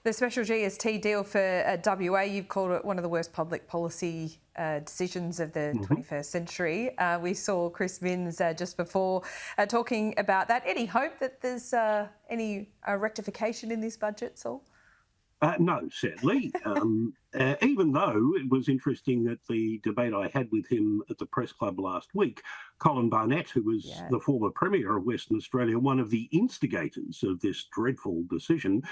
The special GST deal for WA, you've called it one of the worst public policy decisions of the 21st century. We saw Chris Minns just before talking about that. Any hope that there's any rectification in this budget, Saul? No, sadly. Even though it was interesting that the debate I had with him at the press club last week, Colin Barnett, who was the former Premier of Western Australia, one of the instigators of this dreadful decision,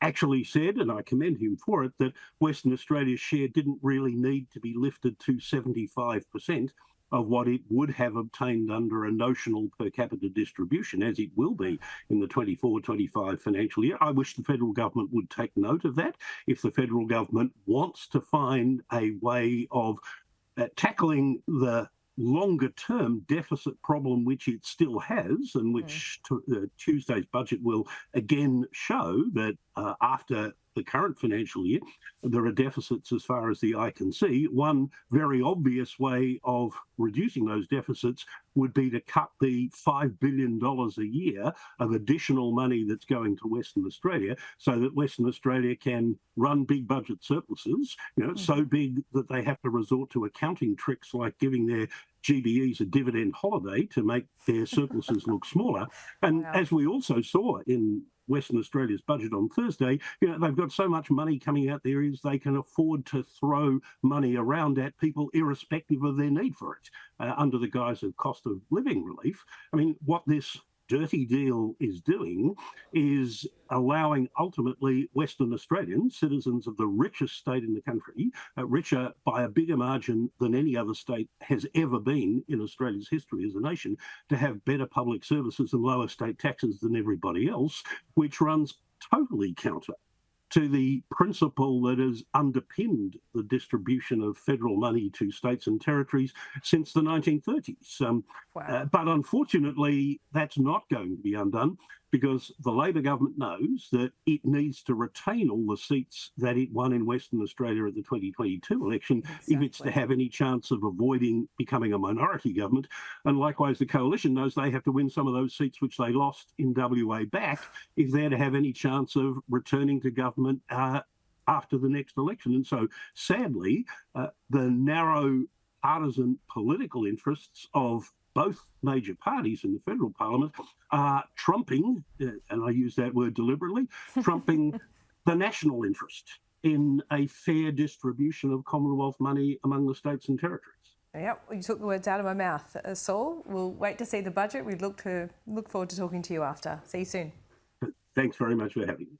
actually said, and I commend him for it, that Western Australia's share didn't really need to be lifted to 75% of what it would have obtained under a notional per capita distribution, as it will be in the 24-25 financial year. I wish the federal government would take note of that. If the federal government wants to find a way of tackling the longer-term deficit problem which it still has, and which Tuesday's budget will again show that after the current financial year, there are deficits as far as the eye can see. One very obvious way of reducing those deficits would be to cut the $5 billion a year of additional money that's going to Western Australia, so that Western Australia can run big budget surpluses, so big that they have to resort to accounting tricks like giving their GBEs a dividend holiday to make their surpluses look smaller. And as we also saw in Western Australia's budget on Thursday, they've got so much money coming out there is they can afford to throw money around at people irrespective of their need for it, under the guise of cost of living relief. I mean, what this dirty deal is doing is allowing ultimately Western Australians, citizens of the richest state in the country, richer by a bigger margin than any other state has ever been in Australia's history as a nation, to have better public services and lower state taxes than everybody else, which runs totally counter to the principle that has underpinned the distribution of federal money to states and territories since the 1930s. But unfortunately, that's not going to be undone, because the Labor government knows that it needs to retain all the seats that it won in Western Australia at the 2022 election if it's to have any chance of avoiding becoming a minority government. And likewise, the coalition knows they have to win some of those seats which they lost in WA back if they're to have any chance of returning to government after the next election. And so, sadly, the narrow partisan political interests of both major parties in the federal parliament are trumping, and I use that word deliberately, trumping the national interest in a fair distribution of Commonwealth money among the states and territories. Yep, you took the words out of my mouth, Saul. We'll wait to see the budget. We look forward to talking to you after. See you soon. Thanks very much for having me.